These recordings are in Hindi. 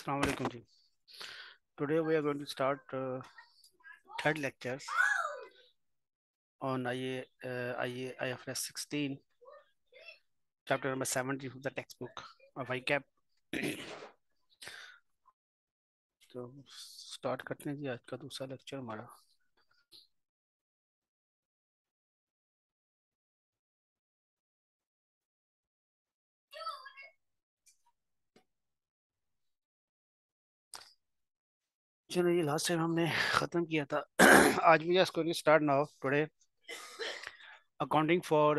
Assalamu alaikum ji. Today we are going to start third lecture on IFRS 16, chapter number 70 of the textbook of ICAP. तो स्टार्ट करते हैं जी आज का दूसरा लेक्चर हमारा। चलो ये लास्ट टाइम हमने ख़त्म किया था। आज भी just going to start now today accounting for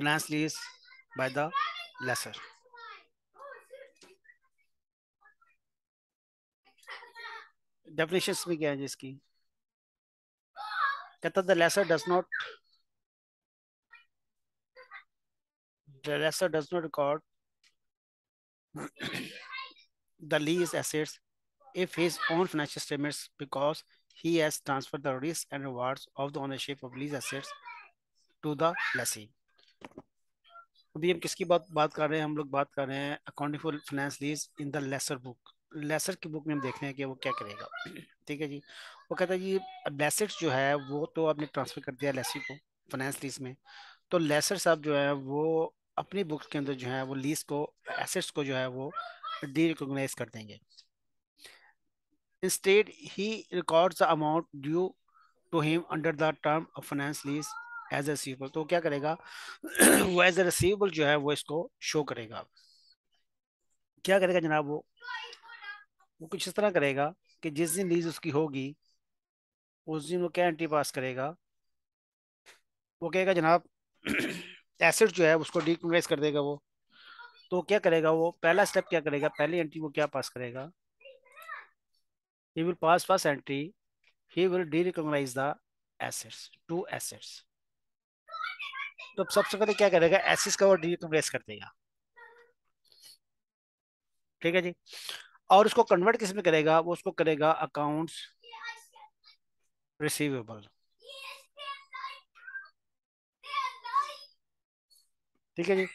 finance lease by the lessor. Definitions में क्या है जी इसकी? कहता the lessor does not record the lease assets if his own financial statements because he has transferred the risks and rewards of the ownership of lease assets to the lessee। अभी हम किसकी बात कर रहे हैं? हम लोग बात कर रहे हैं accounting for finance lease in the lessor book. Lessor की बुक में हम देख रहे हैं कि वो क्या करेगा। ठीक है जी। वो कहता है जी एसेट्स जो है वो तो आपने ट्रांसफर कर दिया लेसी को फाइनेंस लीज में, तो लेसर साहब जो है वो अपनी बुक्स के अंदर जो है वो लीज को एसेट्स को जो है वो डी रिकॉग्नाइज कर देंगे। Instead, he records the amount due to him under the term of finance lease as a receivable। तो क्या करेगा? वो एज ए रिसीवेबल जो है वो इसको शो करेगा। क्या करेगा जनाब? वो कुछ इस तरह करेगा कि जिस दिन लीज उसकी होगी उस दिन वो क्या एंट्री पास करेगा? वो कहेगा जनाब एसेट जो है उसको डिक्रिमिनेट कर देगा वो। तो क्या करेगा? वो पहला स्टेप क्या करेगा? पहली एंट्री वो क्या पास करेगा? he will pass first entry, he will de-recognize the assets, two assets। तो सबसे पहले क्या करेगा? एसेट्स का वो डिक्रिमिनेट कर देगा। ठीक है जी। और उसको कन्वर्ट किस में करेगा? वो उसको करेगा अकाउंट्स रिसीवेबल। ठीक है जी।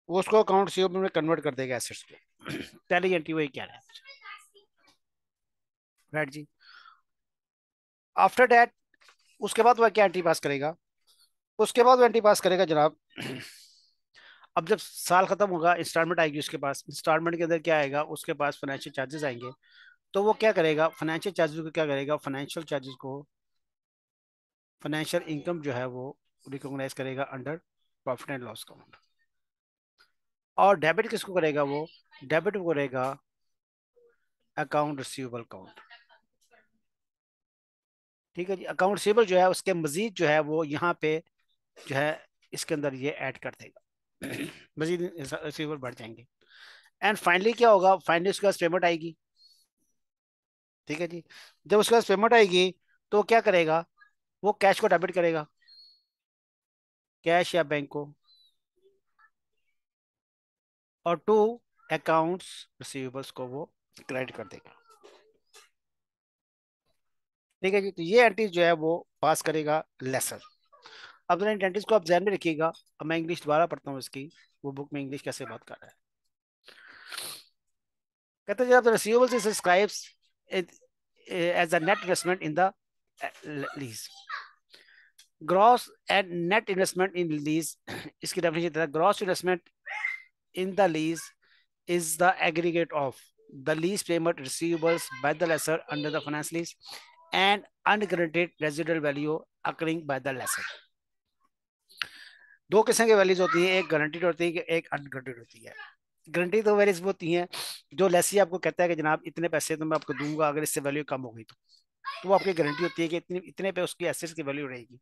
वो उसको अकाउंट रिसीवेबल में कन्वर्ट कर देगा एसेट्स को। पहली एंट्री वही क्या है, राइट जी। आफ्टर दैट उसके बाद वह क्या एंट्री पास करेगा? उसके बाद वो एंट्री पास करेगा जनाब। अब जब साल खत्म होगा इंस्टॉलमेंट आएगी उसके पास। इंस्टॉलमेंट के अंदर क्या आएगा? उसके पास फाइनेंशियल चार्जेस आएंगे। तो वो क्या करेगा? फाइनेंशियल चार्जेस को क्या करेगा? फाइनेंशियल चार्जेस को फाइनेंशियल इनकम जो है वो रिकॉग्नाइज करेगा under profit and loss account. और डेबिट किसको करेगा? वो डेबिट करेगा अकाउंट रिसीवेबल अकाउंट। ठीक है जी। अकाउंट रिसीवेबल जो है उसके मजीद जो है वो यहाँ पे जो है इसके अंदर ये ऐड कर देगा। मजीद रिसीवेबल बढ़ जाएंगे। एंड फाइनली क्या होगा? फाइनली उसके पास पेमेंट आएगी। ठीक है जी। जब उसके पास पेमेंट आएगी तो क्या करेगा? वो कैश को डेबिट करेगा, कैश या बैंक को, और टू अकाउंट्स रिसीवेबल्स को वो क्रेडिट कर देगा। ठीक है जी। तो ये एंट्रीज जो है वो पास करेगा लेसर। अब जरा इन एंट्रीज को आप ध्यान में रखिएगा। अब मैं इंग्लिश दोबारा पढ़ता हूँ इसकी। वो बुक में इंग्लिश कैसे बात कर रहा है। कहते हैं जब receivables is subscribes as a net investment in the lease, gross and net investment in lease. इसकी डेफिनेशन है gross investment in the lease is the aggregate of the lease payment receivables by the lessor under the finance lease and unguaranteed residual value occurring by the lessor। दो किस्म की वैल्यूज होती है, एक गारंटीड होती है, एक अनगारंटीड होती है। गारंटी तो वैल्यूज होती हैं जो लेसी आपको कहता है कि जनाब इतने पैसे तो मैं आपको दूंगा अगर इससे वैल्यू कम हो गई तो वो आपकी गारंटी होती है कि इतने इतने पे उसकी एसेट्स की वैल्यू रहेगी।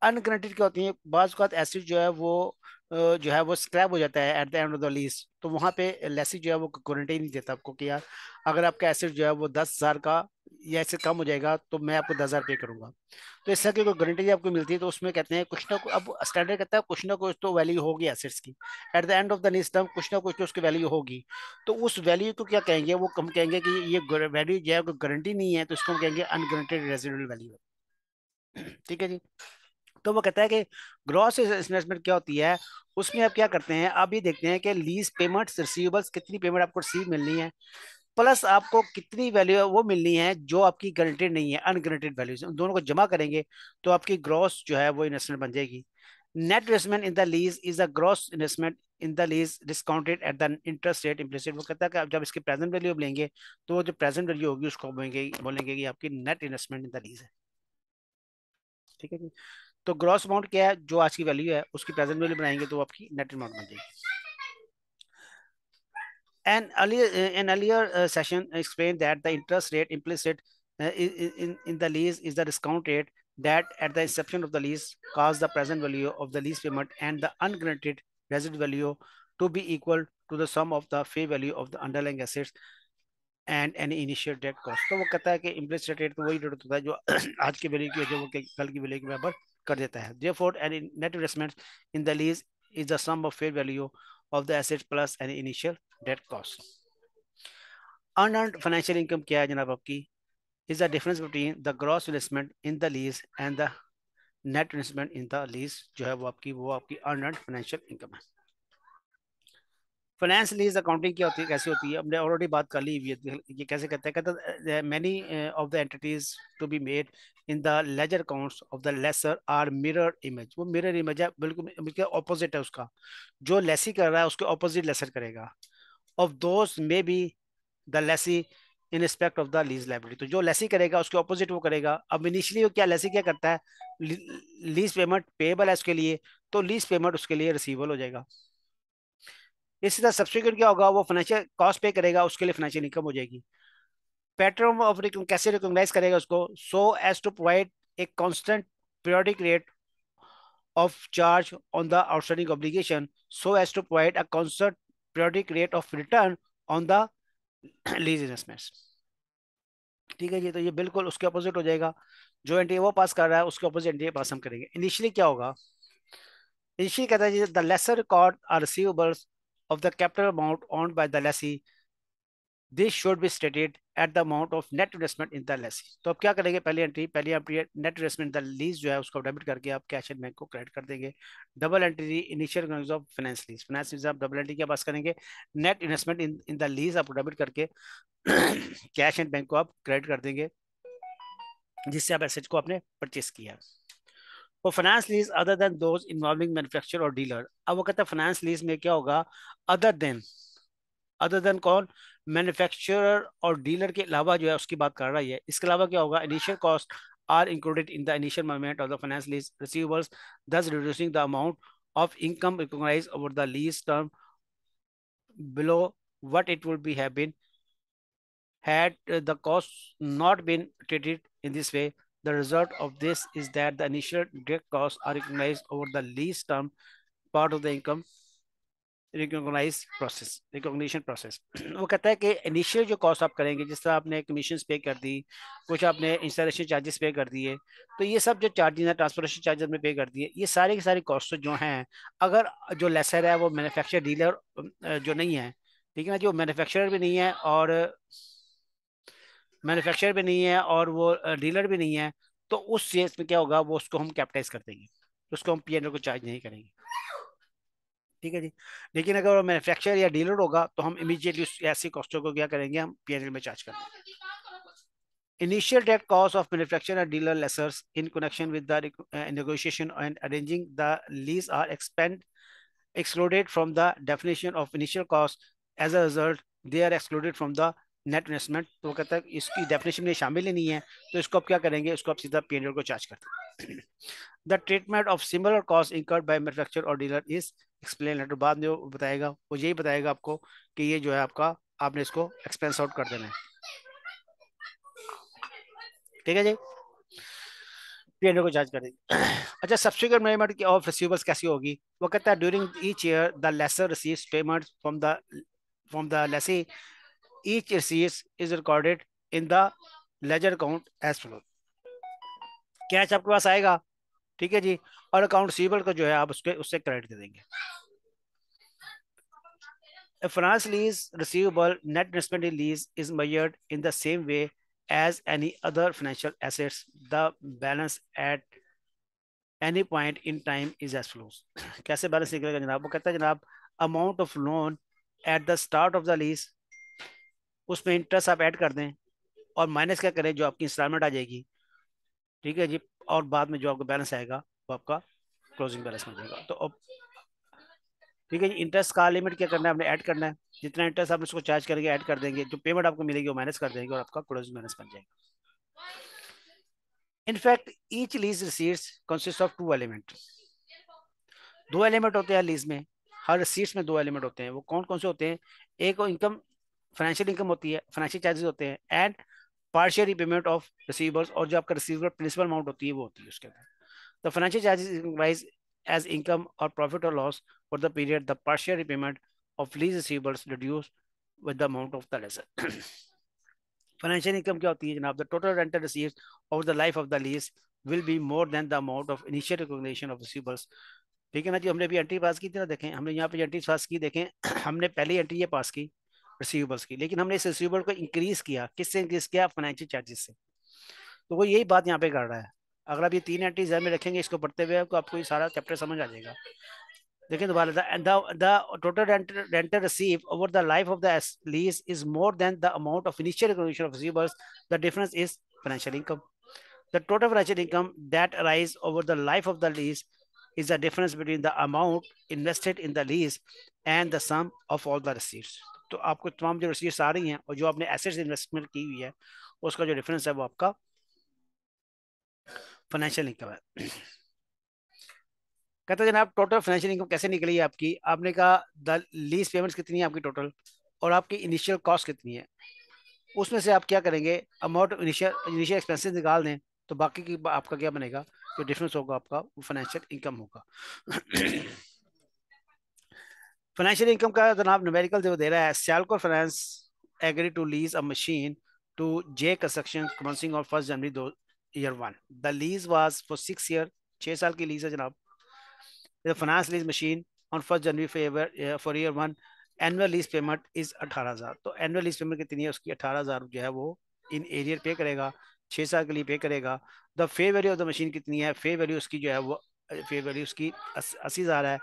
अनगारंटीड क्या होती है? बाज एसिड जो है वो जो है वो स्क्रैप हो जाता है eight the end of the lease. तो वहां पे लेसी जो है वो गारंटी नहीं देता आपको कि यार अगर आपका एसिड जो है वो 10,000 का या इससे कम हो जाएगा तो मैं आपको 10,000 पे करूंगा। तो इस तरह की कोई गारंटी आपको मिलती है तो उसमें कहते हैं कुछ ना कुछ, अब स्टैंडर्ड कहता है कुछ ना कुछ तो वैल्यू होगी एसेट्स की। Eight the end of the lease term कुछ ना कुछ तो उसकी वैल्यू होगी। तो उस वैल्यू को क्या कहेंगे? वो हम कहेंगे कि ये वैल्यू जो है गारंटी नहीं है तो इसको हम कहेंगे अनगारंटेड रेजिडुअल वैल्यू। ठीक है जी। तो वो कहता है कि ग्रॉस इन्वेस्टमेंट क्या होती है, उसमें आप क्या करते हैं, आप ये देखते हैं कि लीज पेमेंट्स रिसीवेबल्स कितनी पेमेंट आपको रिसीव मिलनी है, प्लस आपको कितनी वैल्यू वो मिलनी है जो आपकी गारंटेड नहीं है, अनगारंटेड वैल्यूज, उन दोनों को जमा करेंगे तो आपकी ग्रॉस जो है वो इन्वेस्टमेंट बन जाएगी। Net investment in the lease is a gross investment in the lease discounted at the interest rate implicit. वो कहता है कि आप जब इसकी प्रेजेंट वैल्यू लेंगे तो वो जो प्रेजेंट वैल्यू होगी उसको बोलेंगे कि आपकी net investment in the lease है। ठीक है जी। तो ग्रॉस अमाउंट क्या है, जो आज की वैल्यू है उसकी प्रेजेंट वैल्यू बनाएंगे तो आपकी नेट अमाउंट बन जाएगी। An earlier session explained that the interest rate implicit in the lease is the discount rate that at the inception of the lease cause the present value of the lease payment and the unguaranteed residual value to be equal to the sum of the fair value of the underlying assets and any initial debt cost। तो वो कहता है कि implicit rate तो वही रेट होता है जो आज की वैल्यू की, जो वो कल की वैल्यू के बराबर कर देता है। Therefore, any net investment in the lease is the sum of fair value of the assets plus any initial debt cost। Unearned financial income क्या है जनाब आपकी, is the difference between the gross investment in the lease and the net investment in the lease, जो है वो आपकी unearned financial income है। फाइनेंस लीज अकाउंटिंग क्या होती है, कैसे होती है, हमने ऑलरेडी बात कर ली हुई है। ये कैसे करते हैं, कहते हैं many of the entities to be made in the ledger accounts of the lessor are mirror image. वो मिरर इमेज है, बिल्कुल बिल्कुल ऑपोजिट है उसका, जो लेसी कर रहा है उसके ऑपोजिट लेसर करेगा। Of those may be the Lesi in respect of the lease liability. तो जो लेसी करेगा उसके ऑपोजिट वो करेगा। अब इनिशियली वो क्या लेसी क्या करता है, लीज पेमेंट पेएबल है उसके लिए, तो लीज पेमेंट उसके लिए रिसीवेबल हो जाएगा। इसी तरह सब्सिक्वेंट क्या होगा, वो फाइनेंशियल कॉस्ट पे करेगा, उसके लिए फाइनेंशियल इनकम हो जाएगी। पैटर्न ऑफ कैसे रिकॉग्नाइज करेगा उसको, so as to provide a constant periodic rate of charge on the outstanding obligation so as to provide a constant periodic rate of return on the lease investments। ठीक है जी। तो ये बिल्कुल उसके अपोजिट हो जाएगा, जो एनटीए वो पास कर रहा है उसके अपोजिट एनटीए पास हम करेंगे। इनिशियली क्या होगा, इनिशियली कहता है the lessor record are receivables of the capital amount owned by the lessee, this should be stated at the amount of net investment in the lessee. तो अब क्या करेंगे, पहली entry net investment the lease जो है उसको डेबिट करके आप कैश एंड बैंक को क्रेडिट कर देंगे। Double entry initial of finance lease, finance lease आप डबल एंट्री क्या पास करेंगे, net investment in the lease आप डेबिट करके कैश एंड बैंक को आप क्रेडिट कर देंगे जिससे आप एसेट को आपने परचेस किया। तो finance lease other than those involving manufacturer और डीलर। अब वो कहता है फाइनेंस लीज में क्या होगा, अदर देन, अदर देन कौन, मैन्युफैक्चरर और डीलर के अलावा जो है उसकी बात कर रहा है। इसके अलावा क्या होगा, initial cost are included in the initial moment of the finance lease receivables thus reducing the amount of income recognized over the lease term below what it would be have been had the costs not been treated in this way। The result of this is that the initial direct costs are recognized over the lease term part of the income recognition process. वो कहता है कि इनिशियल जो कॉस्ट आप करेंगे, जिस तरह आपने कमीशन पे कर दी, कुछ आपने इंस्टॉलेशन चार्जेस पे कर दिए, तो ये सब जो चार्जेस हैं ट्रांसपोर्टेशन चार्जेस में पे कर दिए, ये सारे की सारी कॉस्ट जो हैं, अगर जो लेसर है वो मैन्युफैक्चरर डीलर जो नहीं है, ठीक है ना, जो मैन्युफैक्चरर भी नहीं है और वो डीलर भी नहीं है, तो उस केस में क्या होगा, वो उसको हम कैपिटाइज कर देंगे, उसको हम पीएनएल को चार्ज नहीं करेंगे। ठीक है जी। लेकिन अगर वो मैन्युफैक्चरर या डीलर होगा तो हम इमीडिएटली ऐसी कॉस्टों को क्या करेंगे, हम पीएनएल में चार्ज कर देंगे। Initial direct cost of manufacturer and dealer lessors in connection with the negotiation and arranging the lease are excluded from the definition of initial cost। As a result, they are excluded from the net investment। तो कहता है इसकी डेफिनेशन में शामिल ही नहीं है, तो इसको आप क्या करेंगे, इसको आप सीधा पीएनएल को चार्ज करते हैं। The treatment of similar cost incurred by manufacturer और डीलर इज एक्सप्लेन लेटर। बाद में वो बताएगा, वो यही बताएगा आपको कि ये जो है आपका, आपने इसको एक्सपेंस आउट कर देना है। ठीक है जी, पीएनएल को चार्ज कर देंगे। अच्छा, सब्सिक्वेंट पेमेंट ऑफ रिसीवेबल्स कैसी होगी, वो कहता है during each year the lessor receives payment from the lessee, each receives is recorded in the ledger account as follow. Cash आपके पास आएगा, ठीक है जी, और अकाउंट रिसीवेबल को जो है आप उसके उससे क्रेडिट दे देंगे। A finance lease receivable net investment in lease is measured in the same way as any other financial assets। The balance at any point in time is as follows. कैसे बैलेंस निकलेगा जनाब? वो कहता है जनाब amount of loan at the start of the lease, उसमें इंटरेस्ट आप ऐड कर दें और माइनस क्या करें जो आपकी इंस्टॉलमेंट आ जाएगी, ठीक है जी, और बाद में जो आपका बैलेंस आएगा वो आपका क्लोजिंग बैलेंस में जाएगा। तो अब ठीक है जी, इंटरेस्ट का लिमिट क्या करना है, आपने ऐड करना है, जितना इंटरेस्ट आप उसको चार्ज करेंगे ऐड कर देंगे, जो पेमेंट आपको मिलेगी वो माइनस कर देंगे और आपका क्लोजिंग बैलेंस बन जाएगा। In fact each lease receipts consist of two element, दो एलिमेंट होते हैं लीज में, हर रिसीट्स में दो एलिमेंट होते हैं। वो कौन कौन से होते हैं? एक इनकम, फाइनेंशियल इनकम होती है, फाइनेंशियल चार्जेस होते हैं, and partial repayment of receivers, और जो आपका रिसीवेबल प्रिंसिपल अमाउंट होती है वो होती है उसके अंदर। The financial charges rise as income or profit or loss for the period the partial repayment of lease receivables reduced with the amount of the lesser। Financial income क्या होती है जनाब? The total rental received over the life of the lease will be more than the amount of initial recognition of receivers. ठीक है ना जी, हमने भी एंट्री पास की थी ना, देखें हमने यहाँ पे एंट्री पास की, देखें हमने पहली एंट्री ये पास की रिसीवेबल्स की, लेकिन हमने इस रिसीवेबल को इंक्रीज किया, किससे इंक्रीज किया? फाइनेंशियल चार्जेस से। तो वो यही बात यहाँ पे कर रहा है। अगर आप ये तीन एंट्रीज ध्यान में रखेंगे इसको पढ़ते हुए, तो आपको ये सारा चैप्टर समझ आ जाएगा। देखिए दोबारा, the total rental receive over the life of the lease is more than the amount of initial recognition of receivers, the difference is financial income. The total financial income that arise over the life of the lease is the difference between the amount invested in the lease and the sum of all the receipts। तो आपको तमाम जो receipts आ रही हैं और जो आपने assets इन्वेस्टमेंट की हुई है उसका जो डिफरेंस है वो आपका फाइनेंशियल इनकम है। कहते हैं जनाब टोटल फाइनेंशियल इनकम कैसे निकली है आपकी? आपने कहा द लीज पेमेंट्स कितनी है आपकी टोटल, और आपकी इनिशियल कॉस्ट कितनी है, उसमें से आप क्या करेंगे? अमाउंट इनिशियल इनिशियल एक्सपेंसेस निकाल दें, तो बाकी की आपका क्या बनेगा? जो डिफरेंस होगा आपका वो फाइनेंशियल इनकम होगा। फाइनेंशियल इनकम का जनाब न्यूमेरिकल जो दे रहा है, Salco finance agree to lease a machine to J construction commencing on 1 January 2001। The lease was for 6 year, 6 साल की लीज है जनाब। Finance lease machine on 1 January for year one, annual lease payment is 18,000। तो एनुअल लीज पेमेंट कितनी है उसकी? 18,000 जो है वो इन एरियर पे करेगा, 6 साल के लिए पे करेगा। The fair value of the machine कितनी है? फेयर वैल्यू उसकी जो है वो फेयर वैल्यू उसकी 80,000 है।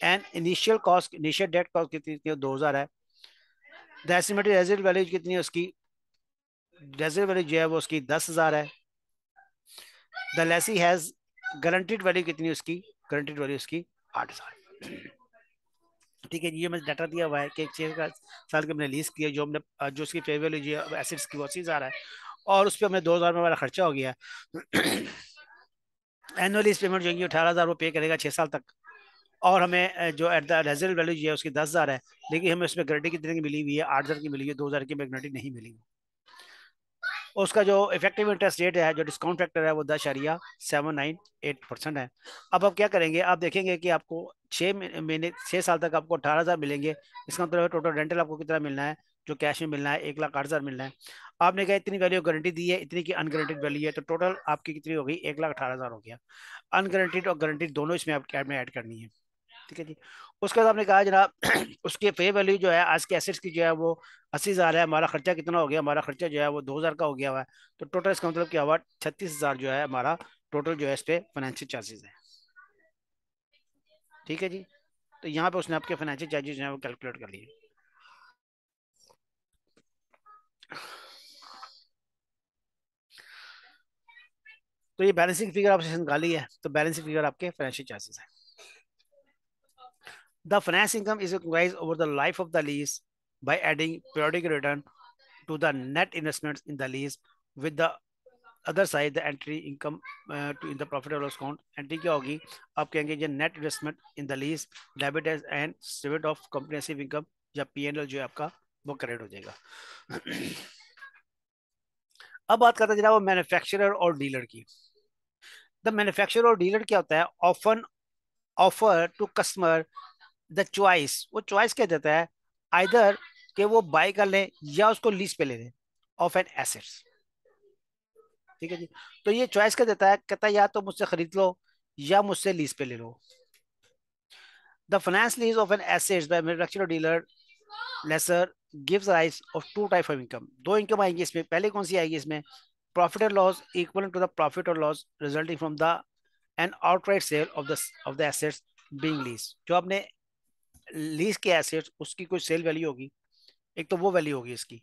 And initial cost, initial debt cost कितनी है? 2,000 है। द एस्टिमेटेड रेजिड वैल्यू कितनी है उसकी? रेजिड वैल्यू जो है वो उसकी 10,000 है। The Lesi has guaranteed value कितनी है उसकी? गारंटीड वैल्यू उसकी 8,000। ठीक है, ये मैं डाटा दिया हुआ है कि 6 साल के हमने लीज किया, जो हमने जो उसकी फेयर वैल्यू जो एसेट्स की वो 80,000 है, और उस पर हमने 2,000 में हमारा खर्चा हो गया। एनुअल लीज पेमेंट जो है 18,000 वो पे करेगा 6 साल तक, और हमें जो एट द रेजिडेंट वैल्यू जो है उसकी 10,000 है, लेकिन हमें उसमें गारंटी कितने की मिली हुई है? 8,000 की मिली हुई है, 2,000 की में गारंटी नहीं मिली। उसका जो इफेक्टिव इंटरेस्ट रेट है, जो डिस्काउंट फैक्टर है, वो 10.798% है। अब आप क्या करेंगे? आप देखेंगे कि आपको 6 महीने 6 साल तक आपको 18,000 मिलेंगे। इसका मतलब टोटल रेंटल आपको कितना मिलना है? जो कैश में मिलना है 1,08,000 मिलना है। आपने कहा इतनी वैल्यू गारंटी दी है, इतनी की अनगारंटीड वैल्यू है, तो टोटल आपकी कितनी हो गई? 1,18,000 हो गया। अनगारंटीड और गारंटीड दोनों इसमें आप कैड में ऐड करनी है। ठीक है जी। उसके बाद आपने कहा जनाब उसकी फेयर वैल्यू जो है आज के एसेट्स की जो है वो 80,000 है। हमारा खर्चा कितना हो गया? हमारा खर्चा जो है वो 2,000 का हो गया हुआ है। तो टोटल इसका मतलब क्या हुआ? 36,000 जो है हमारा टोटल जो है इस पे फाइनेंशियल चार्जेस है। ठीक है जी। तो यहाँ पे उसने आपके फाइनेंशियल चार्जेस जो है वो कैलकुलेट कर लिए। तो ये बैलेंसिंग फिगर आपसे निकाली है, तो बैलेंसिंग फिगर आपके फाइनेंशियल चार्जेस है। The finance income is recognised over the life of the lease by adding periodic return to the net investments in the lease with the other side the entry income to in the profit और लॉस अकाउंट। एंट्री क्या होगी? आप कहेंगे जो net investment in the lease debit and debit of comprehensive income, या पीएनएल जो है आपका वो क्रेडिट हो जाएगा। अब बात करते हैं जनाब वो मैन्युफैक्चरर और डीलर की। द मैन्युफैक्चरर और डीलर क्या होता है? Often offer to customer the choice, वो चॉइस क्या देता है? आइदर कि वो बाय कर ले या उसको लीज पे ले लें ऑफ एन एसेट्स। ठीक है जी। तो ये चॉइस क्या देता है? कहता है या तो मुझसे खरीद लो या मुझसे लीज पे ले लो। The finance lease of an assets by manufacturer dealer lessor gives rise of two type of income. दो इनकम आएगी इसमें। पहले कौन सी आएगी इसमें? प्रॉफिट और loss equal to the profit और loss resulting from the and outright sale of the assets being lease, जो आपने लीज के एसेट्स उसकी कोई सेल वैल्यू होगी, एक तो वो वैल्यू होगी इसकी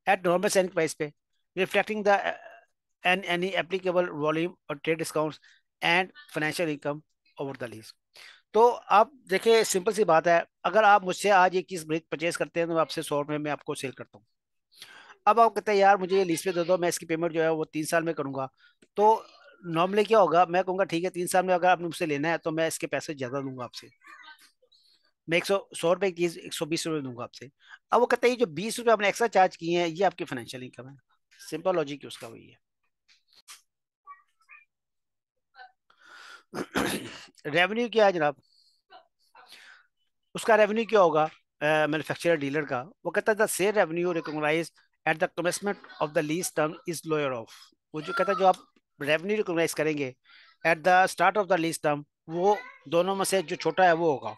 एट नॉर्मल सेलिंग प्राइस पे, reflecting the an any applicable volume or trade discounts and financial income over the lease. तो आप देखिए सिंपल सी बात है, अगर आप मुझसे आज एक चीज परचेज करते हैं तो मैं आपसे 100 रुपये में आपको सेल करता हूँ। अब आप कहते हैं यार मुझे ये लीज पे दे दो, मैं इसकी पेमेंट जो है वो 3 साल में करूंगा। तो नॉर्मली क्या होगा, मैं कहूंगा ठीक है 3 साल में अगर आपने मुझसे लेना है तो मैं इसके पैसे ज्यादा दूंगा आपसे, मैं 100 रुपए की चीज 120 रुपये दूंगा आपसे। अब वो कहते हैं जो 20 रुपये आपने एक्स्ट्रा चार्ज किए हैं ये आपकी फाइनेंशियल इनकम है। सिंपल लॉजिक उसका वही है। रेवेन्यू क्या है जनाब, उसका रेवेन्यू क्या होगा मैन्युफैक्चरर डीलर का, वो कहता है the sale revenue recognise at the commencement of the lease term is lower of, वो जो कहता है जो आप रेवेन्यू रिकॉग्नाइज करेंगे at the start of the lease term, वो दोनों में से जो छोटा है वो होगा।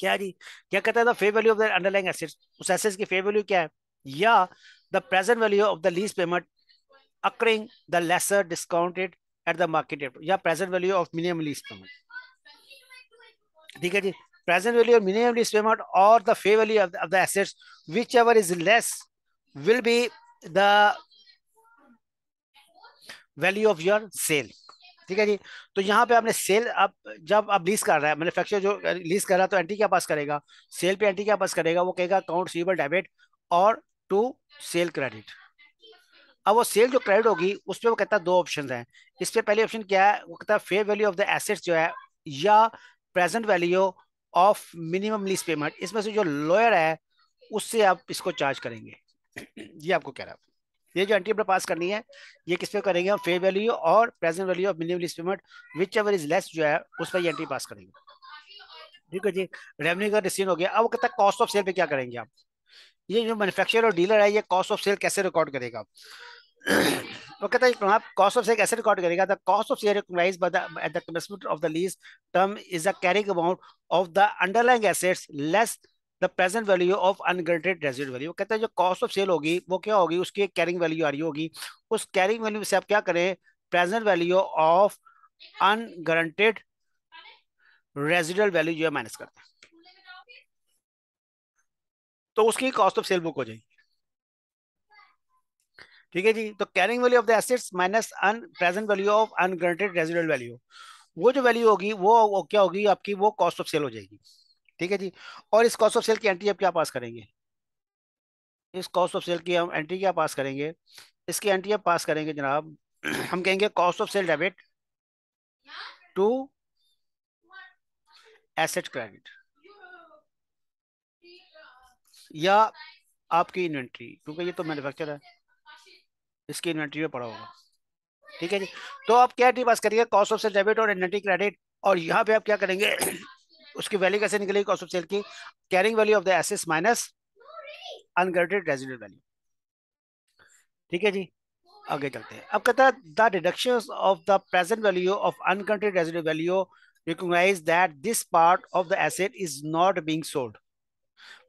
क्या जी, क्या कहता है the fair value of the underlying assets, उस एसेट्स की फेयर वैल्यू क्या है, या the present value of the lease payment accruing the lessor discounted at the market rate, या present value of minimum lease payment. ठीक है जी, प्रेजेंट वैल्यू और मिनिमम लीज पेमेंट और the fair value of the assets whichever is less will be the value of your sale. ठीक है जी, तो यहाँ पे आपने सेल, आप जब आप लीज कर रहा है मैन्युफैक्चर जो लीज कर रहा है तो एंटी क्या पास करेगा, सेल पे एंटी क्या पास करेगा, वो कहेगा अकाउंट रिसीवेबल डेबिट और टू सेल क्रेडिट। अब वो सेल जो क्रेडिट होगी उस पर वो कहता है दो ऑप्शन हैं। इस पे पहले ऑप्शन क्या है, वो कहता है fair value of the assets जो है, या present value of minimum lease payment, इसमें से जो लोअर है उससे आप इसको चार्ज करेंगे। ये आपको कह रहा है, ये जो एंट्री अपने पास करनी है ये किस पे करेंगे हम, फेयर वैल्यू और present value of minimum lease payment which ever is less जो है उस पर ये एंट्री पास करेंगे। ठीक है जी, रेवेन्यू का डिसीजन हो गया। अब वो कहता है कॉस्ट ऑफ सेल पे क्या करेंगे आप, ये जो मैन्युफैक्चरर और डीलर है ये कॉस्ट ऑफ सेल कैसे रिकॉर्ड करेगा। वो कहता है आप कॉस्ट ऑफ सेल कैसे रिकॉर्ड करेगा, the cost of sale recognised by the at the commencement of the lease term is the carrying amount of the underlying assets less the present value of unguaranteed residual value. कहता है जो कॉस्ट ऑफ सेल होगी वो क्या होगी, उसकी एक कैरिंग वैल्यू आ रही होगी, उस कैरिंग वैल्यू से आप क्या करें, present value of unguaranteed residual value जो है माइनस करते हैं, तो उसकी कॉस्ट ऑफ सेल बुक हो जाएगी। ठीक है जी, तो carrying value of the assets minus un present value of unguaranteed residual value, वो जो वैल्यू होगी वो क्या होगी आपकी, वो कॉस्ट ऑफ सेल हो जाएगी। ठीक है जी, और इस कॉस्ट ऑफ सेल की एंट्री आप क्या पास करेंगे, इस कॉस्ट ऑफ सेल की हम एंट्री क्या पास करेंगे, इसकी एंट्री आप पास करेंगे जनाब, हम कहेंगे cost of sale debit to asset credit, या आपकी इन्वेंट्री, क्योंकि ये तो मैन्युफैक्चर है इसकी इन्वेंट्री में पड़ा होगा। ठीक है जी, तो आप क्या एंट्री पास करिए, कॉस्ट ऑफ सेल डेबिट और इन्वेंट्री क्रेडिट, और यहाँ पे आप क्या करेंगे उसकी वैल्यू कैसे निकलेगी कॉस्ट ऑफ सेल की, carrying value of the assets minus unguaranteed residual value. ठीक है जी, आगे चलते हैं। अब कहता है the deduction of the present value of unguaranteed residual value recognise that this part of the asset is not being sold.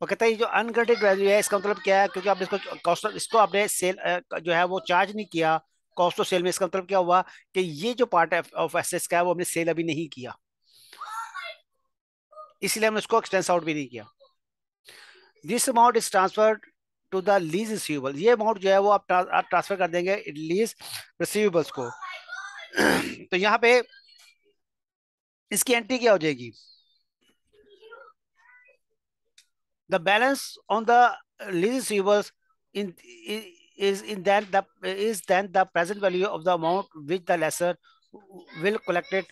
वो कहता है ये जो अनकंटेड वैल्यू है इसका मतलब क्या है, क्योंकि आपने इसको कॉस्ट इसको आपने सेल जो है वो चार्ज नहीं किया कॉस्ट ऑफ सेल में, इसका मतलब क्या हुआ कि ये जो पार्ट ऑफ एसेट्स का है वो हमने सेल अभी नहीं किया, इसलिए हमने उसको एक्सपेंस आउट भी नहीं किया। This amount is transferred to the lease receivable, ये अमाउंट जो है वो आप ट्रांसफर कर देंगे लीज रिसीवेबल्स को। तो यहाँ पे इसकी एंट्री क्या हो जाएगी, the balance on the lease receivables in is then the present value of the amount which the lessor will collect it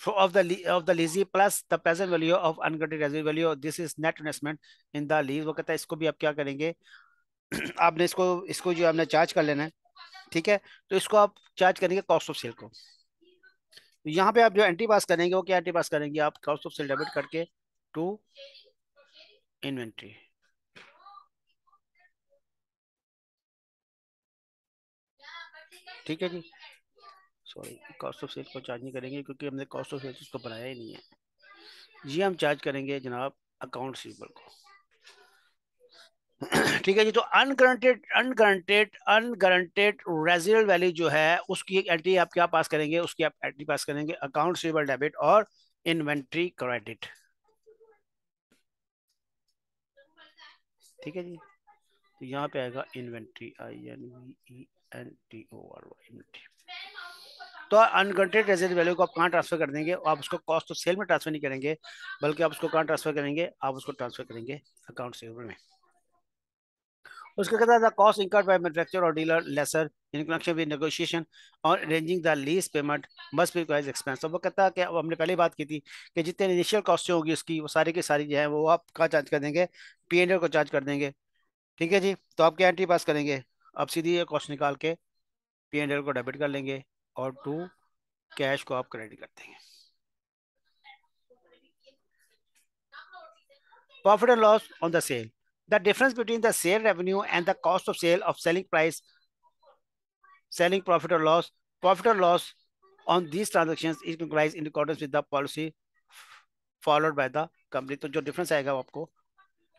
of the leasee plus the present value of unconverted residual value, this is net investment in the lease। वो कहता है इसको भी आप क्या करेंगे, आपने इसको इसको जो आपने चार्ज कर लेना है। ठीक है, तो इसको आप चार्ज करेंगे कॉस्ट ऑफ सेल को। तो यहाँ पे आप जो एंट्री पास करेंगे वो क्या एंट्री पास करेंगे, आप कॉस्ट ऑफ सेल डेबिट करके टू इन्वेंट्री। ठीक है जी, सॉरी कॉस्ट ऑफ सेल को चार्ज नहीं करेंगे क्योंकि हमने कॉस्ट ऑफ सेल उसको बनाया ही नहीं है। ये हम चार्ज करेंगे जनाब अकाउंट रिसीवेबल को। ठीक है जी। तो अनगारंटेड रेजिडुअल वैल्यू जो है उसकी एक एंट्री आप क्या पास करेंगे, उसकी आप एंट्री पास करेंगे अकाउंट रिसीवेबल डेबिट और इन्वेंट्री क्रेडिट। ठीक है जी। तो यहाँ पे आएगा इन्वेंट्री, INVENTORY इन्वेंट्री। तो अनगारंटेड रेजिडुअल वैल्यू को आप कहाँ ट्रांसफर कर देंगे, आप उसको कॉस्ट ऑफ सेल में ट्रांसफर नहीं करेंगे, बल्कि आप उसको कहाँ ट्रांसफर करेंगे, आप उसको ट्रांसफर करेंगे अकाउंट रिसीवेबल में। उसका कहता है कॉस्ट इंकर्ड बाय मैन्युफैक्चरर और dealer lessor in connection with negotiation और arranging the lease payment must be as expense. तो वो कहता है कि हमने पहले बात की थी कि जितने इनिशियल कॉस्ट होगी उसकी वो सारी की सारी जो है वो आप कहाँ चार्ज कर देंगे, P&L को चार्ज कर देंगे। ठीक है जी। तो आप क्या एंट्री पास करेंगे, अब सीधी ये कॉस्ट निकाल के P&L को डेबिट कर लेंगे और टू कैश को आप क्रेडिट कर देंगे। Profit and loss on the sale, the difference between the sale revenue and the cost of sale of selling price, selling profit or loss on these transactions is recognized in accordance with the policy followed by the company। तो जो डिफरेंस आएगा वो आपको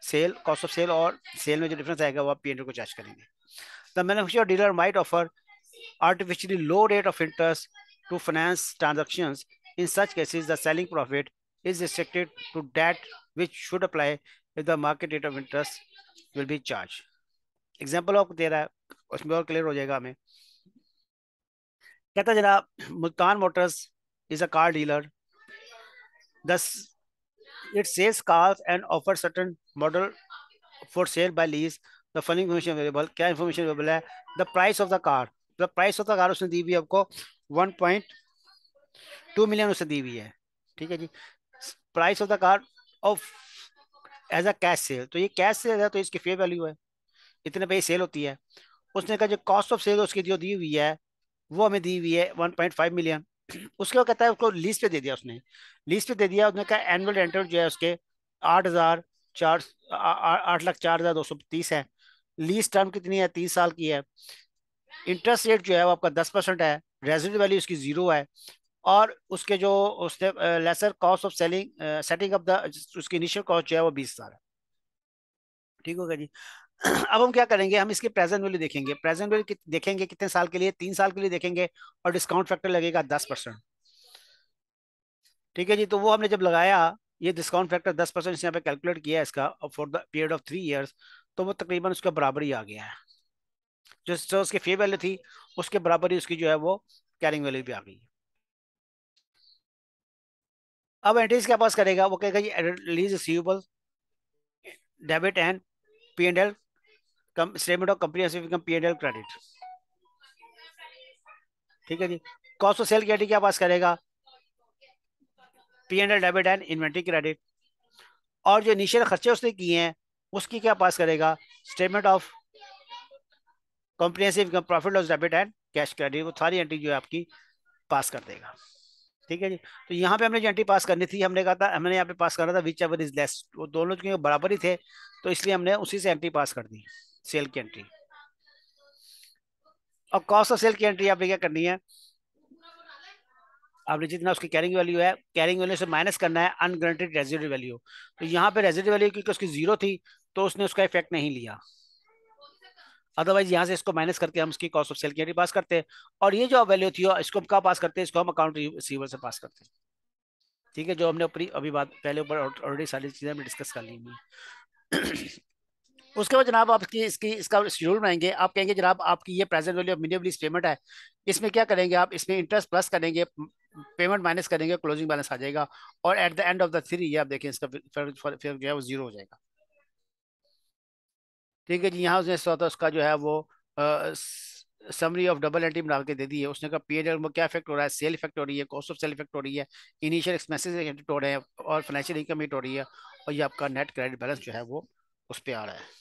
सेल कॉस्ट ऑफ सेल और सेल में जो डिफरेंस आएगा वो आप P&L को चार्ज करेंगे। The manufacturer dealer might offer artificially low rate of interest to finance transactions. In such cases, the selling profit is restricted to that which should apply if the market rate of interest will be charged. Example आपको दे रहा है, उसमें और क्लियर हो जाएगा हमें। कहता जनाब, Multan Motors is a car dealer, thus it sells cars and offers certain model for sale by lease। the following information available, क्या information available है, the price of the car, the price of the car उसने दी हुई है आपको 1.2 मिलियन उसने दी हुई है। ठीक है जी। Price of the car of as a cash sale, तो ये कैश सेल है तो इसकी फेयर वैल्यू है, इतने पे सेल होती है। उसने कहा जो कॉस्ट ऑफ सेल उसकी जो दी हुई है वो हमें दी हुई है 1.5 मिलियन। उसके वो कहता है उसको लीज पे दे दिया, उसने लीज पे दे दिया, उसने कहा एनुअल रेंटल जो है उसके 8,004 8,04,230 है। लीज टर्म कितनी है, 30 साल की है। इंटरेस्ट रेट जो है वो आपका 10% है। रेजिडेंट वैल्यू उसकी 0 है। और उसके जो उसने lessor cost of selling setting up the उसकी इनिशियल कॉस्ट जो है वो 20,000 है। ठीक होगा जी। अब हम क्या करेंगे, हम इसकी प्रेजेंट वैल्यू देखेंगे। प्रेजेंट वैल्यू देखेंगे कितने साल के लिए, 3 साल के लिए देखेंगे और डिस्काउंट फैक्टर लगेगा 10%। ठीक है जी। तो वो हमने जब लगाया, ये डिस्काउंट फैक्टर 10% यहाँ पे कैलकुलेट किया है इसका for the period of 3 years, तो वो तकरीबन उसका बराबर ही आ गया है। जो उसकी फेयर वैल्यू थी उसके बराबर ही उसकी जो है वो कैरिंग वैल्यू भी आ गई। अब एंट्रीज क्या पास करेगा, वो कहेगा जी release receivable debit and P&L statement of comprehensive income P&L credit. ठीक है जी। कॉस्ट ऑफ सेल की क्या पास करेगा, P&L debit and inventory credit. और जो इनिशियल खर्चे उसने किए हैं उसकी क्या पास करेगा, statement of comprehensive income profit loss debit and cash credit. वो सारी एंट्री जो है आपकी पास कर देगा। ठीक है जी। तो यहाँ पे हमने जो एंट्री पास करनी थी, हमने कहा था हमने यहाँ पे पास करना था विच एवर इज लेस, वो दोनों क्योंकि बराबर ही थे तो इसलिए हमने उसी से एंट्री पास कर दी, सेल की एंट्री। और कॉस्ट ऑफ सेल की एंट्री आपने क्या करनी है, आपने जितना उसकी कैरिंग वैल्यू है, कैरिंग वैल्यू से माइनस करना है अनगारंटेड रेजिडुअल वैल्यू। तो यहाँ पे रेजिडुअल वैल्यू क्योंकि उसकी 0 थी तो उसने उसका इफेक्ट नहीं लिया। अदरवाइज यहाँ से इसको माइनस करके हम इसकी कॉस्ट ऑफ सेल की एंट्री पास करते हैं। और ये जो वैल्यू थी इसको हम कहाँ पास करते हैं, इसको हम अकाउंट रिसीवेबल से पास करते हैं। ठीक है, जो हमने ऊपरी अभी बात पहले ऊपर ऑलरेडी सारी चीजें हमने डिस्कस कर ली हुई। उसके बाद जनाब आपकी इसकी इसका शेड्यूल बनाएंगे। आप कहेंगे जनाब आपकी ये present value of minimum lease payment है, इसमें क्या करेंगे आप, इसमें इंटरेस्ट प्लस करेंगे, पेमेंट माइनस करेंगे, क्लोजिंग बैलेंस आ जाएगा। और eight the end of the 3 year आप देखें इसका फिर जो है वो 0 हो जाएगा। ठीक है जी। यहाँ उसने उसका जो है वो समरी ऑफ डबल एंट्री बना के दे दी है। उसने कहा P&L में क्या इफेक्ट हो रहा है, सेल इफेक्ट हो रही है, कॉस्ट ऑफ सेल इफेक्ट हो रही है, इनिशियल एक्सपेंसेस इफेक्ट हो रहे हैं और फाइनेंशियल इनकम हिट हो रही है, और ये आपका नेट क्रेडिट बैलेंस जो है वो उस पर आ रहा है।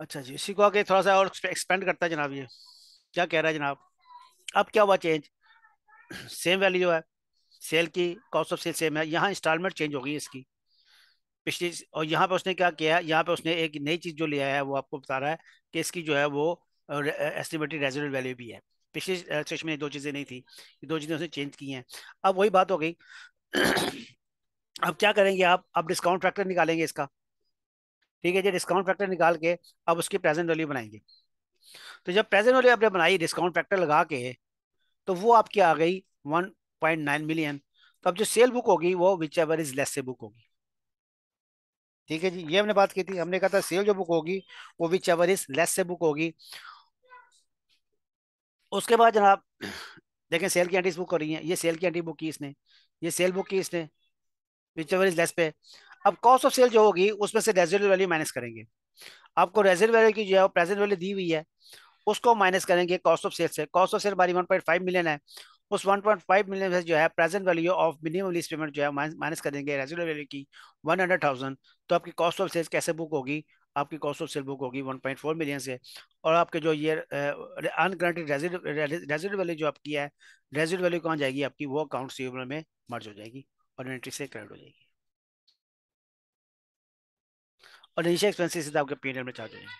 अच्छा जी, इसी को आगे थोड़ा सा और एक्सपेंड करता है जनाब। ये क्या कह रहा है जनाब, अब क्या हुआ चेंज, सेम वैल्यू जो है सेल की, कॉस्ट ऑफ सेल सेम है, यहाँ इंस्टॉलमेंट चेंज हो गई इसकी पिछली। और यहाँ पे उसने क्या किया है, यहाँ पे उसने एक नई चीज जो लिया है वो आपको बता रहा है कि इसकी जो है वो और एस्टिमेटेड रेजिडुअल वैल्यू भी है। पिछले सेशन में दो चीजें नहीं थी, ये दो चीजें उसने चेंज की हैं। अब वही बात हो गई। अब क्या करेंगे आप, अब डिस्काउंट फैक्टर निकालेंगे इसका। ठीक है जी, डिस्काउंट फैक्टर निकाल के अब उसकी प्रेजेंट वैल्यू बनाएंगे। तो जब प्रेजेंट वैल्यू आपने बनाई डिस्काउंट फैक्टर लगा के, तो वो आपकी आ गई 1.9 मिलियन। तो अब जो सेल बुक होगी वो विच एवर इज लेस से बुक होगी। ठीक है जी, ये हमने बात की थी, हमने कहा था सेल जो बुक होगी वो विच एवर इज लेस से बुक होगी। उसके बाद जनाब देखें सेल की एंट्रीज बुक हो रही हैं, ये सेल की एंट्री बुक की इसने, ये सेल बुक की इसने विच एवर इज लेस पे। अब कॉस्ट ऑफ सेल जो होगी उसमें से रेजिडुअल वैल्यू माइनस करेंगे। आपको रेजिडुअल वैल्यू की जो है प्रेजेंट वैल्यू दी हुई है, उसको माइनस करेंगे कॉस्ट ऑफ सेल से। कॉस्ट ऑफ सेल हमारी 1.5 मिलियन है, उस 1.5 मिलियन से जो है present value of minimum lease payment जो है माइनस करेंगे रेजिडुअल वैल्यू की 100,000। तो आपकी कॉस्ट ऑफ सेल्स कैसे बुक होगी, आपकी कॉस्ट ऑफ सेल बुक होगी 1.4 मिलियन से। और आपके जो ये अनग्रांटेड रेजिडुअल वैल्यू जो आपकी है, रेजिडुअल वैल्यू कहाँ जाएगी आपकी, वो अकाउंट रिसीवेबल में मर्ज हो जाएगी और इन्वेंट्री से क्रेडिट हो जाएगी। और इनिशियल एक्सपेंसेस सीधा आपके पीएनएल में चार्ज हो जाएंगे,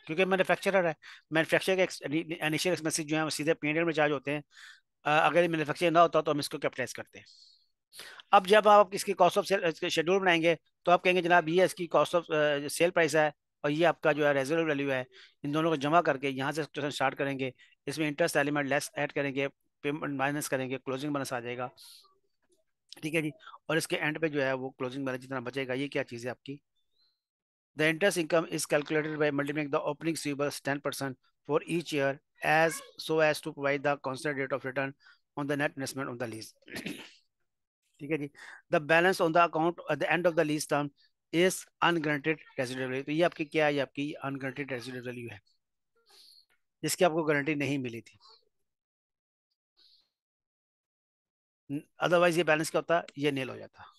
क्योंकि मैन्युफैक्चरर है। मैन्युफैक्चर के इनिशियल एक्सपेंसेस जो है वो सीधे पीएनएल में चार्ज होते हैं। अगर मैन्युफैक्चर ना होता तो हम इसको कैपिटलाइज करते हैं। अब जब आप इसकी कॉस्ट ऑफ सेल इसके शेड्यूल बनाएंगे, तो आप कहेंगे जनाब ये इसकी कॉस्ट ऑफ सेल प्राइस है, और ये आपका जो है रेजिडुअल वैल्यू है। इन दोनों को जमा करके यहाँ से स्टार्ट करेंगे, इसमें इंटरेस्ट एलिमेंट लेस ऐड करेंगे, पेमेंट माइनस करेंगे, क्लोजिंग बैलेंस आ जाएगा। ठीक है जी। और इसके एंड पे जो है वो क्लोजिंग बैलेंस जितना बचेगा, ये क्या चीज़ है आपकी, the interest income is calculated by multiplying the opening receivables 10% for each year, as so as to provide the constant rate of return on the net investment of the lease. ठीक है जी। The balance on the account at the end of the lease term is unguaranteed residual value. तो ये आपकी क्या है, ये आपकी अनगारंटेड रेजिडुअल वैल्यू है, जिसकी आपको गारंटी नहीं मिली थी। अदरवाइज ये बैलेंस क्या होता, ये नील हो जाता।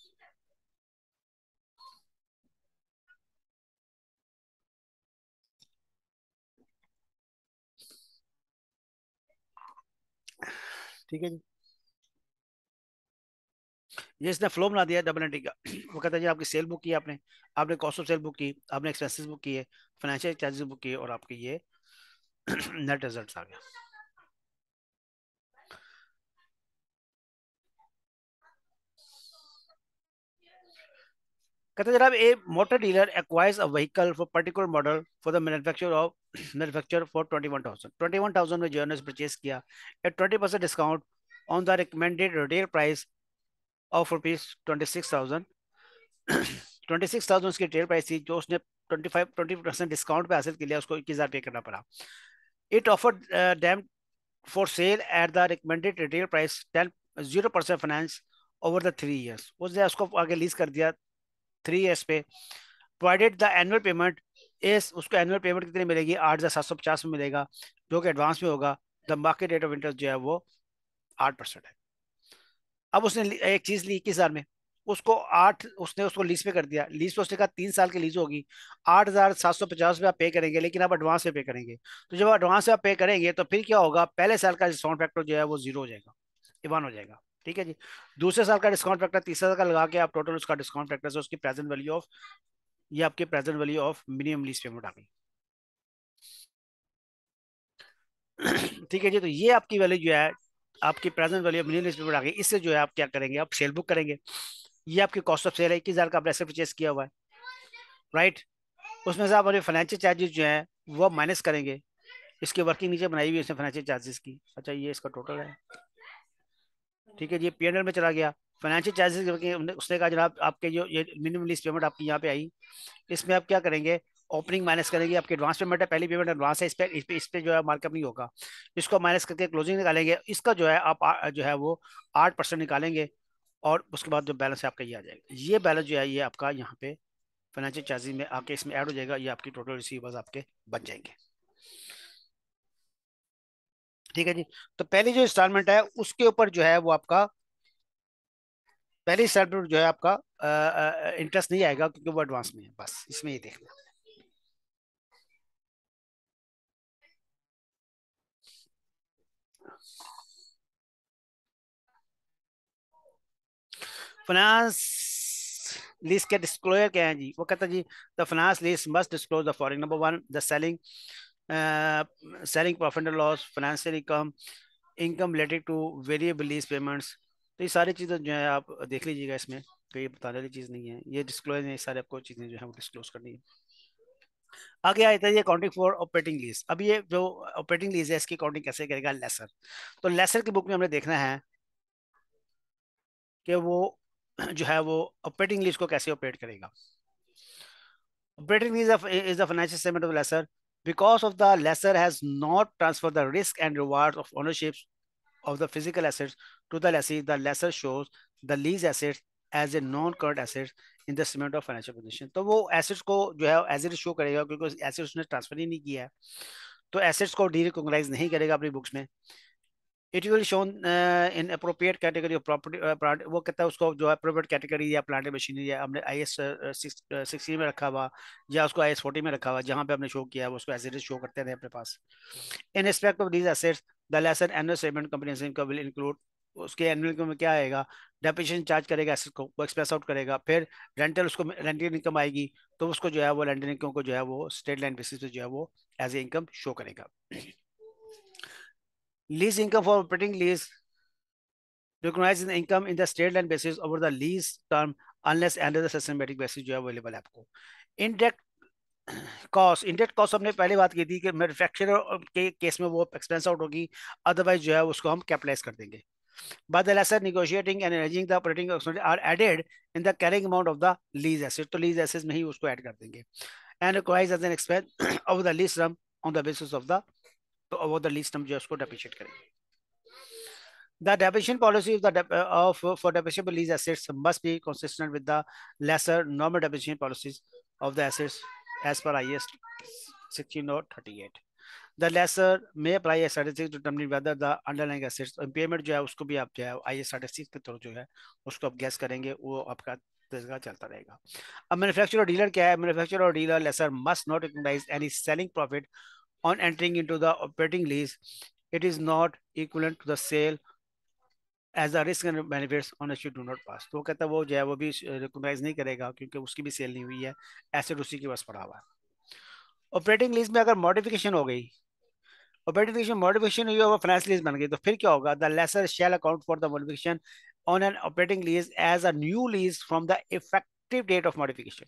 ठीक है जी, ये इसने फ्लो बना दिया डबल एंट्री का। वो कहता है जी आपकी सेल बुक की आपने, आपने कॉस्ट ऑफ सेल बुक की, आपने एक्सपेंसेस बुक किए, फाइनेंशियल चार्जेस बुक किए, और आपके ये नेट रिजल्ट्स आ गया। कहते हैं जनाब a motor dealer acquires a vehicle for particular model for the manufacture of manufacture for 21,000 में जो है परचेज किया at 20% discount on the recommended retail price of rupees 26,000। 26,000 उसकी रिटेल प्राइस थी, जो उसने 20% डिस्काउंट पे हासिल कर लिया, उसको 21,000 पे करना पड़ा। It offer dam for sale at the recommended retail price 0% finance over the 3 years. उसने उसको आगे लीज कर दिया 3 ईयर्स पे। प्रोवाइडेड द एनुअल पेमेंट इस, उसको एनुअल पेमेंट कितनी मिलेगी, 8,750 में मिलेगा, जो कि एडवांस में होगा। The market rate of interest जो है वो 8% है। अब उसने एक चीज ली 21,000 में, उसको आठ उसने उसको लीज पे कर दिया। लीज पे उसने कहा 3 साल की लीज होगी, 8,750 आप पे करेंगे, लेकिन आप एडवांस में पे करेंगे। तो जब एडवांस में आप पे करेंगे तो फिर क्या होगा, पहले साल का डिस्काउंट फैक्टर जो है वो जीरो हो जाएगा, इवन हो जाएगा। ठीक है जी। दूसरे साल का डिस्काउंट फैक्टर तीसरे साल का लगा के आप टोटल उसका डिस्काउंट फैक्टर से उसकी प्रेजेंट वैल्यू ऑफ, ये आपके present value of minimum lease payment आ गई। ठीक है जी, तो ये आपकी वैल्यू जो है, आपकी present value of minimum lease payment आ गई। इससे जो है आप क्या करेंगे, आप सेल बुक करेंगे। ये आपकी कॉस्ट ऑफ सेल है, 21,000 का आपने एसेट परचेस किया हुआ है, राइट। उसमें से आप अपने फाइनेंशियल चार्जेस जो है वो माइनस करेंगे। इसकी वर्किंग नीचे बनाई हुई है इसने फाइनेंशियल चार्जेस की। अच्छा, ये इसका टोटल है। ठीक है जी, पीएनएल में चला गया फाइनेंशियल चार्जेस। उसने कहा जनाब आपके जो ये मिनिमम लीज पेमेंट आपकी यहाँ पे आई, इसमें आप क्या करेंगे, ओपनिंग माइनस करेंगे। आपकी एडवांस पेमेंट है, पहली पेमेंट एडवांस है, इस पे जो है मार्कअप नहीं होगा। इसको माइनस करके क्लोजिंग निकालेंगे, इसका जो है आप जो है वो 8% निकालेंगे। और उसके बाद जो बैलेंस है आपका ये आ जाएगा। ये बैलेंस जो है ये आपका यहाँ पे फाइनेंशियल चार्जेस में आके इसमें ऐड हो जाएगा। ये आपकी टोटल रिसीवर्स आपके बच जाएंगे। ठीक है जी। तो पहली जो इंस्टॉलमेंट है उसके ऊपर जो है वो आपका, पहली इंस्टॉलमेंट जो है आपका इंटरेस्ट नहीं आएगा, क्योंकि वो एडवांस में है। बस इसमें ये देखना। फाइनेंस लीज के डिस्क्लोजर क्या है जी, वो कहता है जी the finance lease must disclose the following. Number one, the selling selling profit and loss, financial income, income related to variable lease payments. तो ये सारी चीज़ें जो है आप देख लीजिएगा इसमें, तो ये बताने वाली चीज़ नहीं है, ये डिस्क्लोज है, ये सारे आपको चीज़ें जो है वो डिस्क्लोज करनी है। आगे आता है ये अकाउंटिंग फॉर ऑपरेटिंग लीज। अब ये जो ऑपरेटिंग लीज है इसकी अकाउंटिंग कैसे करेगा लेसर। तो लेसर की बुक में हमने देखना है कि वो जो है वो ऑपरेटिंग लीज को कैसे ऑपरेट करेगा। Operating is the financial statement of the lessor. Because of the lessor has not transferred the risk and rewards of ownership of the physical assets to the lessee, the lessor shows the lease assets as a non-current asset in the statement of financial position. तो वो assets को जो है एज इट शो करेगा, क्योंकि assets उसने ट्रांसफर ही नहीं किया है, तो assets को डी रिकॉग्नाइज नहीं करेगा अपनी बुक्स में। It will shown in appropriate category of property plant, वो कहता है उसको जो है अप्रोप्रिएट कैटेगरी या प्लांट मशीनरी या हमने आई एस 16 में रखा हुआ या उसको आई एस 40 में रखा हुआ, जहाँ पे हमने शो किया है वो उसको एज इट इज शो करते रहे अपने पास। In respect of these assets the lessor annual statement company income will include, उसके एनुअल इनकम में क्या आएगा, डेप्रिसिएशन चार्ज करेगा एसेट को, वो एक्सप्रेस आउट करेगा, फिर रेंटल, उसको रेंटल इनकम आएगी, तो उसको जो है वो रेंटल इनकम को जो है वो स्टेट लाइन बेसिस पे जो है वो एज ए इनकम शो करेगा। Lease income for operating lease recognize the income in the straight line basis over the lease term unless under the systematic basis जो है अवेलेबल है आपको। इनडायरेक्ट कॉस्ट, इनडायरेक्ट कॉस्ट हमने पहले बात की थी कि मैन्युफैक्चरर के केस में वो एक्सपेंस आउट होगी, अदरवाइज जो है उसको हम कैपिटलाइज कर देंगे। But the lesser negotiating and arranging the operating expenses are added in the carrying amount of the lease asset, तो lease assets में ही उसको ऐड कर देंगे। And requires as an expense of the lease term on the basis of the, तो over the lease term जो है उसको depreciate करेंगे। The depreciation policy of for depreciable lease assets must be consistent with the lesser normal depreciation policies of the assets as per IAS 1638. The lesser may apply a statistic to determine whether the underlying assets impairment जो है उसको भी आप जो है IAS स्टैटिस्टिक्स के थ्रू जो है उसको आप गैस करेंगे, वो आपका तरीका चलता रहेगा। अब मैन्युफैक्चरर डीलर क्या है, मैन्युफैक्चरर और dealer lessor must not recognise any selling profit on entering into the operating lease. It is not equivalent to the sale as a risk and benefits on issue do not pass. तो वो कहता है वो जो है वो भी रिकॉग्नाइज नहीं करेगा क्योंकि उसकी भी सेल नहीं हुई है, एसेट उसी के पास पड़ा हुआ है। ऑपरेटिंग लीज में अगर मॉडिफिकेशन हो गई, ऑपरेटिंग मॉडिफिकेशन हुई और फाइनेंस लीज बन गई, तो फिर क्या होगा, the lessor shall account for the modification on an operating lease as a new lease from the effective date of modification.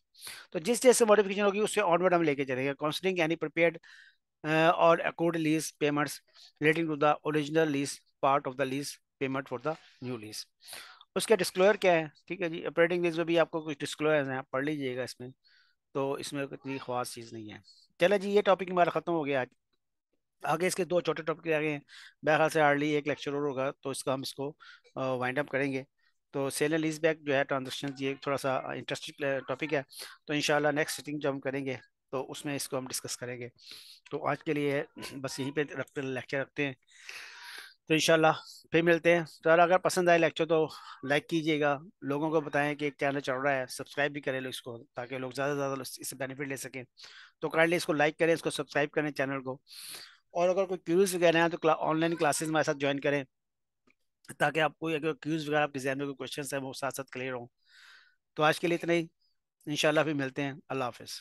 तो जिस डेट से मॉडिफिकेशन होगी उससे ऑनवर्ड हम लेके चलेंगे, considering any prepared or accrued lease payments relating to the original lease part of the lease payment for the new lease। उसके डिस्क्लोजर क्या है, ठीक है जी, ऑपरेटिंग लीज में भी आपको कुछ डिस्क्लोजर हैं, आप पढ़ लीजिएगा इसमें, तो इसमें इतनी खास चीज़ नहीं है। चलो जी, ये टॉपिक हमारा खत्म हो गया आज। आगे इसके दो छोटे टॉपिक आ गए हैं, मेरे ख्याल से हार्डली एक लेक्चर और होगा तो इसका हम इसको वाइंड अप करेंगे। तो सेल एंड लीज बैक जो है ट्रांजेक्शन, ये थोड़ा सा इंटरेस्टिंग टॉपिक है, तो इंशाल्लाह नेक्स्ट सिटिंग जो हम करेंगे तो उसमें इसको हम डिस्कस करेंगे। तो आज के लिए बस यहीं पे रखते लेक्चर रखते हैं, तो इंशाल्लाह फिर मिलते हैं। तो अगर पसंद आए लेक्चर तो लाइक कीजिएगा, लोगों को बताएं कि चैनल चल रहा है, सब्सक्राइब भी करें लोग इसको, ताकि लोग ज़्यादा से ज़्यादा इससे बेनिफिट ले सकें। तो काइंडली इसको लाइक करें, इसको सब्सक्राइब करें चैनल को, और अगर कोई क्यूज वगैरह हैं तो ऑनलाइन क्लासेस हमारे साथ ज्वाइन करें, ताकि आपको अगर क्यूज वगैरह आपके जहन में कोई क्वेश्चन है वो साथ साथ क्लियर हो। तो आज के लिए इतना ही, इंशाल्लाह फिर मिलते हैं, अल्लाह हाफिज़।